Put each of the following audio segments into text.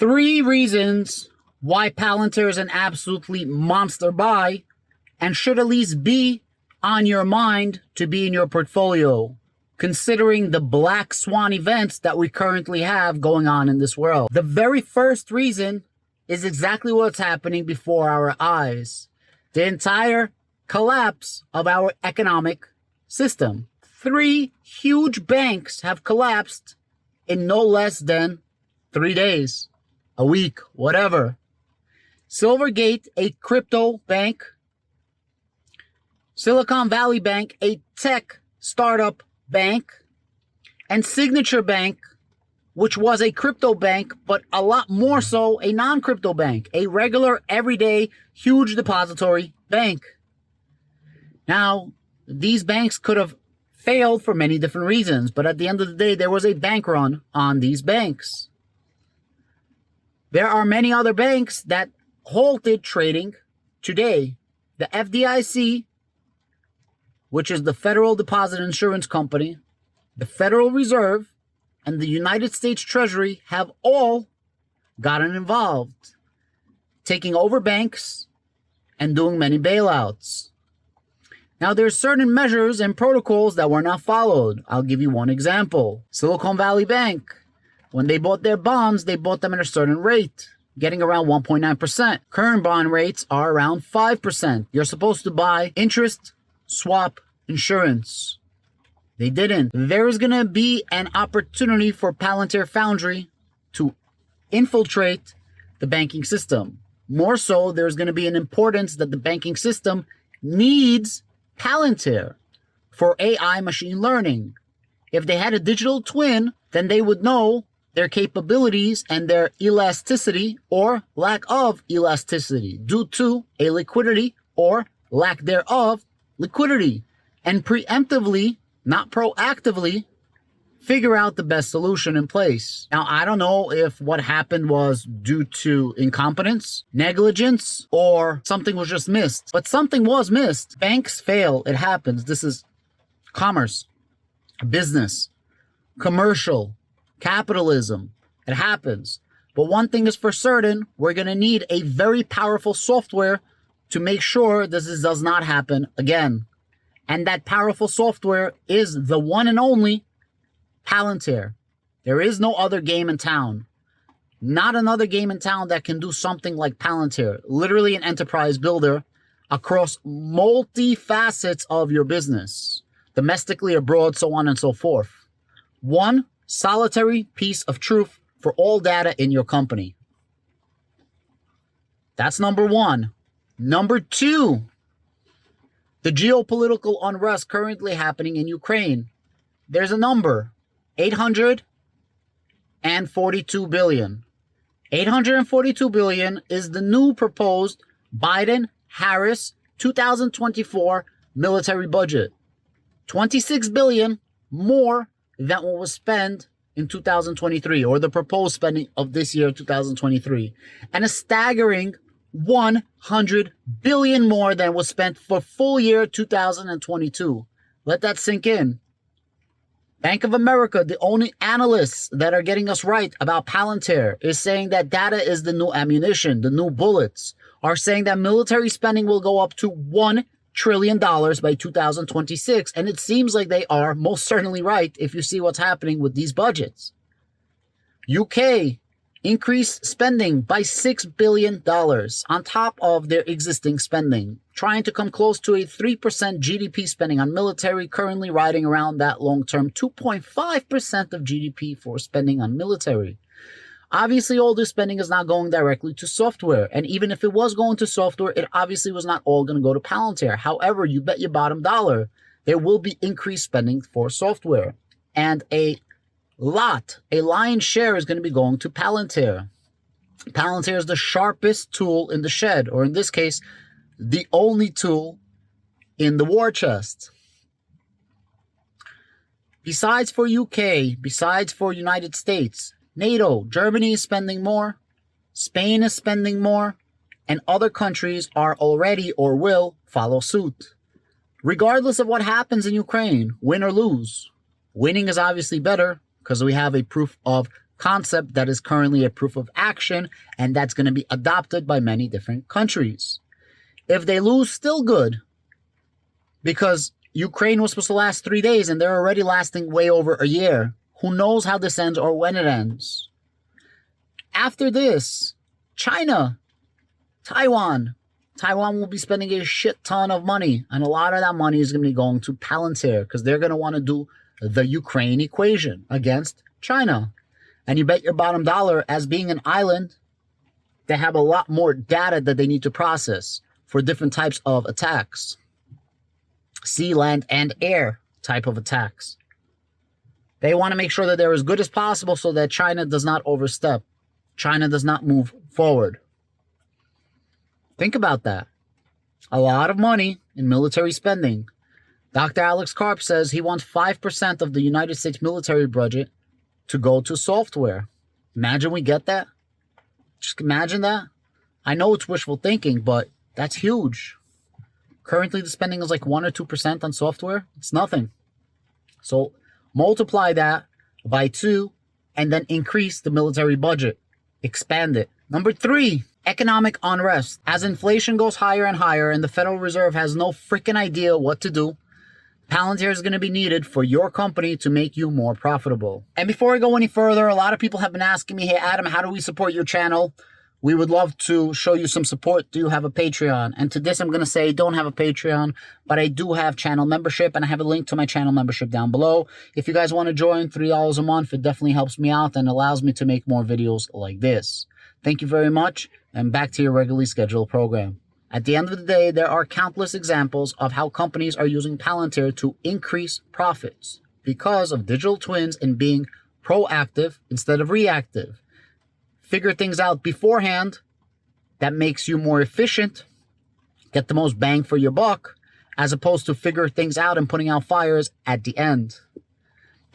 3 reasons why Palantir is an absolutely monster buy and should at least be on your mind to be in your portfolio, considering the black swan events that we currently have going on in this world. The very first reason is exactly what's happening before our eyes. The entire collapse of our economic system. 3 huge banks have collapsed in no less than 3 days, a week, whatever. Silvergate, a crypto bank. Silicon Valley Bank, a tech startup bank. And Signature Bank, which was a crypto bank, but a lot more so a non-crypto bank, a regular, everyday, huge depository bank. Now, these banks could have failed for many different reasons, but at the end of the day, there was a bank run on these banks. There are many other banks that halted trading today. The FDIC, which is the Federal Deposit Insurance Company, the Federal Reserve, and the United States Treasury have all gotten involved, taking over banks and doing many bailouts. Now, there's certain measures and protocols that were not followed. I'll give you one example. Silicon Valley Bank, when they bought their bonds, they bought them at a certain rate, getting around 1.9%. Current bond rates are around 5%. You're supposed to buy interest swap insurance. They didn't. There is going to be an opportunity for Palantir Foundry to infiltrate the banking system. More so, there's going to be an importance that the banking system needs Palantir for AI machine learning. If they had a digital twin, then they would know their capabilities and their elasticity or lack of elasticity due to a liquidity or lack thereof liquidity, and preemptively, not proactively, figure out the best solution in place. Now, I don't know if what happened was due to incompetence, negligence, or something was just missed. But something was missed. Banks fail. It happens. This is commerce, business, commercial, capitalism. It happens. But one thing is for certain, we're going to need a very powerful software to make sure this does not happen again. And that powerful software is the one and only Palantir. There is no other game in town. Not another game in town that can do something like Palantir. Literally an enterprise builder across multi facets of your business. Domestically, abroad, so on and so forth. One solitary piece of truth for all data in your company. That's number 1. Number 2, the geopolitical unrest currently happening in Ukraine. There's a number, 842 billion. 842 billion is the new proposed Biden-Harris 2024 military budget. 26 billion more than what was spent in 2023, or the proposed spending of this year, 2023. And a staggering 100 billion more than was spent for full year 2022. Let that sink in. Bank of America, the only analysts that are getting us right about Palantir, is saying that data is the new ammunition, the new bullets, are saying that military spending will go up to $1 trillion by 2026. And it seems like they are most certainly right if you see what's happening with these budgets. UK increased spending by $6 billion on top of their existing spending, trying to come close to a 3% GDP spending on military, currently riding around that long-term 2.5% of GDP for spending on military. Obviously, all this spending is not going directly to software, and even if it was going to software, it obviously was not all going to go to Palantir. However, you bet your bottom dollar, there will be increased spending for software, and a lion's share is going to be going to Palantir. Palantir is the sharpest tool in the shed, or in this case, the only tool in the war chest. Besides for UK, besides for United States, NATO, Germany is spending more, Spain is spending more, and other countries are already or will follow suit. Regardless of what happens in Ukraine, win or lose, winning is obviously better, because we have a proof of concept that is currently a proof of action, and that's going to be adopted by many different countries. If they lose, still good, because Ukraine was supposed to last 3 days and they're already lasting way over a year. Who knows how this ends or when it ends? After this, China, Taiwan will be spending a shit ton of money, and a lot of that money is going to be going to Palantir because they're going to want to do the Ukraine equation against China. And you bet your bottom dollar, as being an island, they have a lot more data that they need to process for different types of attacks. Sea, land, and air type of attacks. They want to make sure that they're as good as possible so that China does not overstep. China does not move forward. Think about that. A lot of money in military spending. Dr. Alex Karp says he wants 5% of the United States military budget to go to software. Imagine we get that. Just imagine that. I know it's wishful thinking, but that's huge. Currently, the spending is like 1 or 2% on software. It's nothing. So multiply that by 2 and then increase the military budget. Expand it. Number 3, economic unrest. As inflation goes higher and higher and the Federal Reserve has no freaking idea what to do, Palantir is going to be needed for your company to make you more profitable. And before I go any further, a lot of people have been asking me, hey, Adam, how do we support your channel? We would love to show you some support. Do you have a Patreon? And to this, I'm going to say, don't have a Patreon, but I do have channel membership, and I have a link to my channel membership down below. If you guys want to join, $3 a month, it definitely helps me out and allows me to make more videos like this. Thank you very much, and back to your regularly scheduled program. At the end of the day, there are countless examples of how companies are using Palantir to increase profits because of digital twins and being proactive instead of reactive. Figure things out beforehand. That makes you more efficient, get the most bang for your buck, as opposed to figure things out and putting out fires at the end.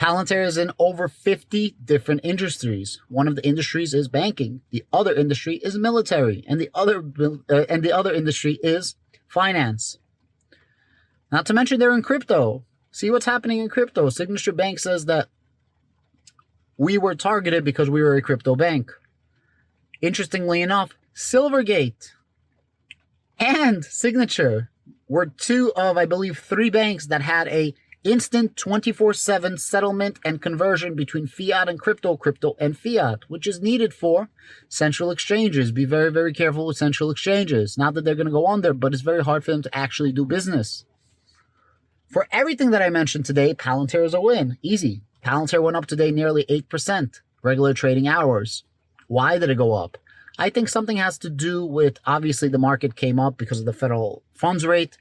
Palantir is in over 50 different industries. One of the industries is banking. The other industry is military, and the other industry is finance. Not to mention they're in crypto. See what's happening in crypto. Signature Bank says that we were targeted because we were a crypto bank. Interestingly enough, Silvergate and Signature were 2 of, I believe, 3 banks that had a instant 24/7 settlement and conversion between fiat and crypto, crypto and fiat, which is needed for central exchanges. Be very, very careful with central exchanges. Not that they're going to go under, but it's very hard for them to actually do business. For everything that I mentioned today, Palantir is a win. Easy. Palantir went up today nearly 8%, regular trading hours. Why did it go up? I think something has to do with, obviously, the market came up because of the federal funds rate.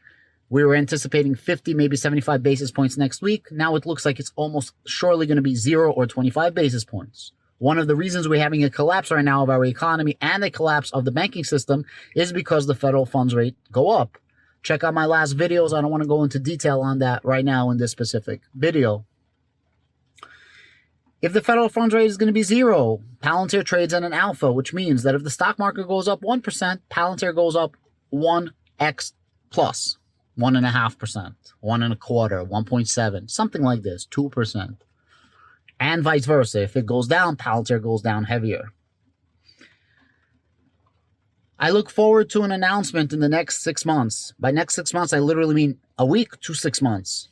We were anticipating 50, maybe 75 basis points next week. Now it looks like it's almost surely going to be 0 or 25 basis points. One of the reasons we're having a collapse right now of our economy and a collapse of the banking system is because the federal funds rate go up. Check out my last videos. I don't want to go into detail on that right now in this specific video. If the federal funds rate is going to be 0, Palantir trades at an alpha, which means that if the stock market goes up 1%, Palantir goes up 1x plus. 1.5%, 1.25%, 1.7%, something like this, 2%. And vice versa. If it goes down, Palantir goes down heavier. I look forward to an announcement in the next 6 months. By next 6 months, I literally mean a week to 6 months.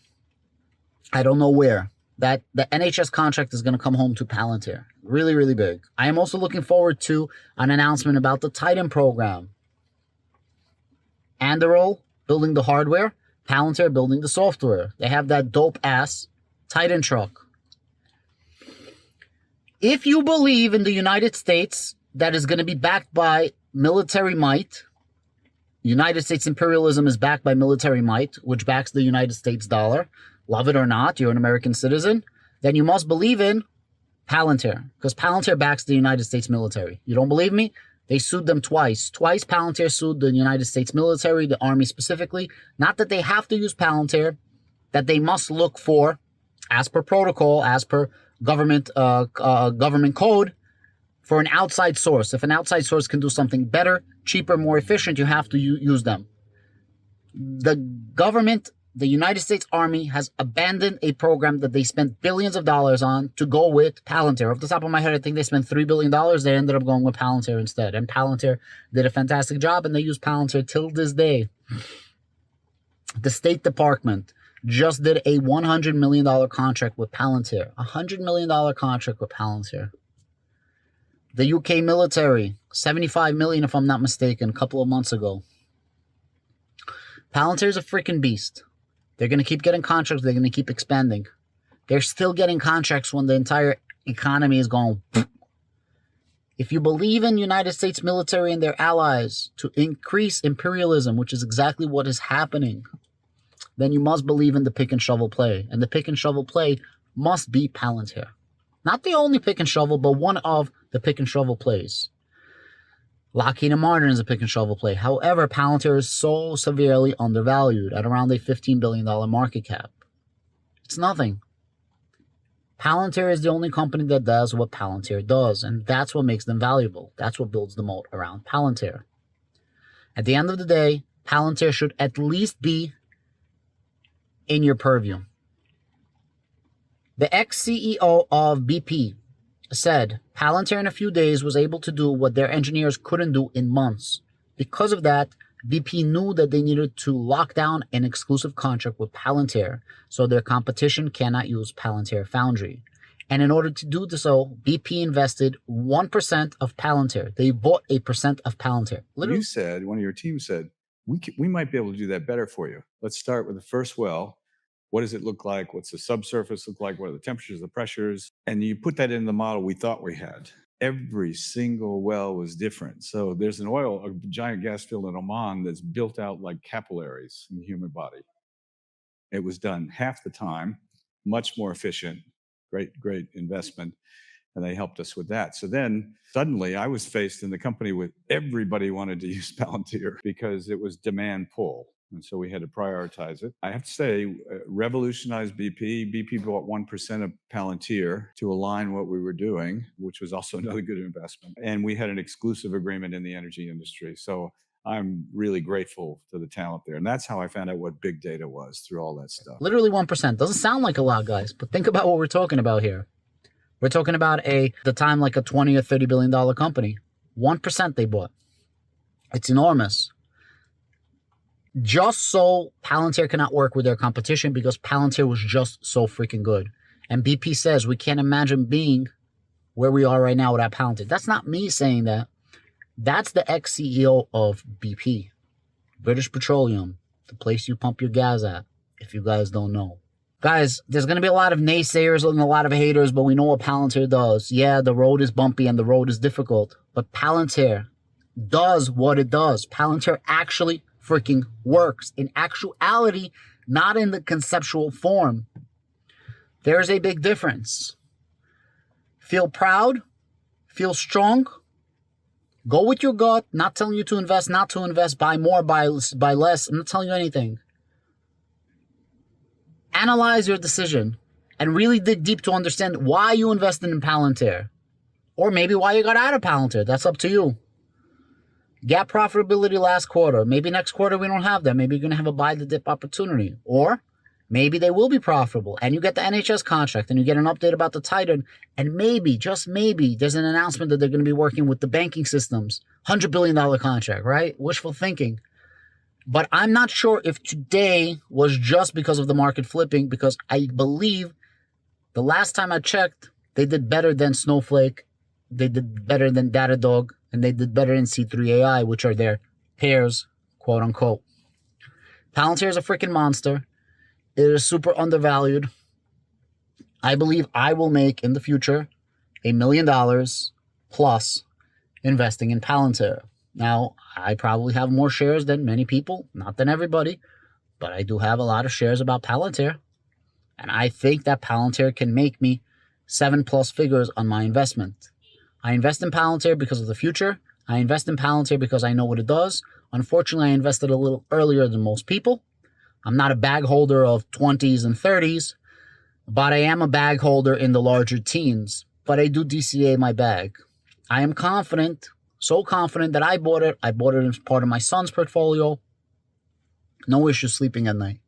I don't know where. That the NHS contract is going to come home to Palantir. Really, really big. I am also looking forward to an announcement about the Titan program. Anduril building the hardware, Palantir building the software. They have that dope-ass Titan truck. If you believe in the United States that is going to be backed by military might, United States imperialism is backed by military might, which backs the United States dollar, love it or not, you're an American citizen, then you must believe in Palantir, because Palantir backs the United States military. You don't believe me? They sued them twice. Twice Palantir sued the United States military, the Army specifically. Not that they have to use Palantir, that they must look for, as per protocol, as per government code, for an outside source. If an outside source can do something better, cheaper, more efficient, you have to use them. The government the United States Army has abandoned a program that they spent billions of dollars on to go with Palantir. Off the top of my head, I think they spent $3 billion. They ended up going with Palantir instead. And Palantir did a fantastic job, and they use Palantir till this day. The State Department just did a $100 million contract with Palantir. A $100 million contract with Palantir. The UK military, $75 million if I'm not mistaken, a couple of months ago. Palantir is a freaking beast. They're going to keep getting contracts. They're going to keep expanding. They're still getting contracts when the entire economy is going. If you believe in United States military and their allies to increase imperialism, which is exactly what is happening, then you must believe in the pick and shovel play. And the pick and shovel play must be Palantir. Not the only pick and shovel, but one of the pick and shovel plays. Lockheed Martin is a pick and shovel play. However, Palantir is so severely undervalued at around a $15 billion market cap. It's nothing. Palantir is the only company that does what Palantir does, and that's what makes them valuable. That's what builds the moat around Palantir. At the end of the day, Palantir should at least be in your purview. The ex-CEO of BP said Palantir in a few days was able to do what their engineers couldn't do in months. Because of that, BP knew that they needed to lock down an exclusive contract with Palantir so their competition cannot use Palantir Foundry. And in order to do so, BP invested 1% of Palantir. They bought a percent of Palantir. Literally. You said, one of your team said, we might be able to do that better for you. Let's start with the first well. What does it look like? What's the subsurface look like? What are the temperatures, the pressures? And you put that in the model we thought we had. Every single well was different. So there's a giant gas field in Oman that's built out like capillaries in the human body. It was done half the time, much more efficient, great investment. And they helped us with that. So then suddenly I was faced in the company with everybody wanted to use Palantir because it was demand pull. And so we had to prioritize it. I have to say, revolutionized BP. BP bought 1% of Palantir to align what we were doing, which was also another good investment. And we had an exclusive agreement in the energy industry. So I'm really grateful to the talent there. And that's how I found out what big data was through all that stuff. Literally 1%. Doesn't sound like a lot, guys, but think about what we're talking about here. We're talking about the time like a $20 or $30 billion company. 1% they bought. It's enormous. Just so Palantir cannot work with their competition because Palantir was just so freaking good. And BP says we can't imagine being where we are right now without Palantir. That's not me saying that. That's the ex-CEO of BP. British Petroleum, the place you pump your gas at, if you guys don't know. Guys, there's going to be a lot of naysayers and a lot of haters, but we know what Palantir does. Yeah, the road is bumpy and the road is difficult, but Palantir does what it does. Palantir actually freaking works in actuality, not in the conceptual form. There's a big difference. Feel proud, feel strong, go with your gut. Not telling you to invest, not to invest, buy more, buy less. I'm not telling you anything. Analyze your decision and really dig deep to understand why you invested in Palantir, or maybe why you got out of Palantir. That's up to you. Gap profitability last quarter. Maybe next quarter we don't have that. Maybe you're going to have a buy the dip opportunity. Or maybe they will be profitable and you get the NHS contract and you get an update about the Titan. And maybe, just maybe, there's an announcement that they're going to be working with the banking systems. $100 billion contract, right? Wishful thinking. But I'm not sure if today was just because of the market flipping, because I believe the last time I checked, they did better than Snowflake. They did better than Datadog. And they did better in C3 AI, which are their peers, quote unquote. Palantir is a freaking monster. It is super undervalued. I believe I will make in the future $1 million plus investing in Palantir. Now, I probably have more shares than many people, not than everybody, but I do have a lot of shares about Palantir. And I think that Palantir can make me 7+ figures on my investment. I invest in Palantir because of the future. I invest in Palantir because I know what it does. Unfortunately, I invested a little earlier than most people. I'm not a bag holder of 20s and 30s, but I am a bag holder in the larger teens. But I do DCA my bag. I am confident, so confident that I bought it. I bought it as part of my son's portfolio. No issue sleeping at night.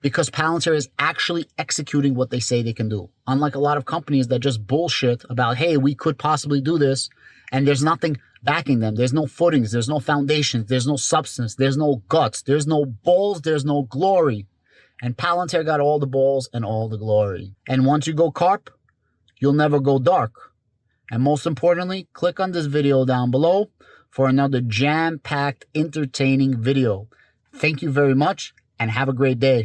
because Palantir is actually executing what they say they can do. Unlike a lot of companies that just bullshit about, hey, we could possibly do this, and there's nothing backing them. There's no footings, there's no foundations, there's no substance, there's no guts, there's no balls, there's no glory. And Palantir got all the balls and all the glory. And once you go carp, you'll never go dark. And most importantly, click on this video down below for another jam-packed, entertaining video. Thank you very much, and have a great day.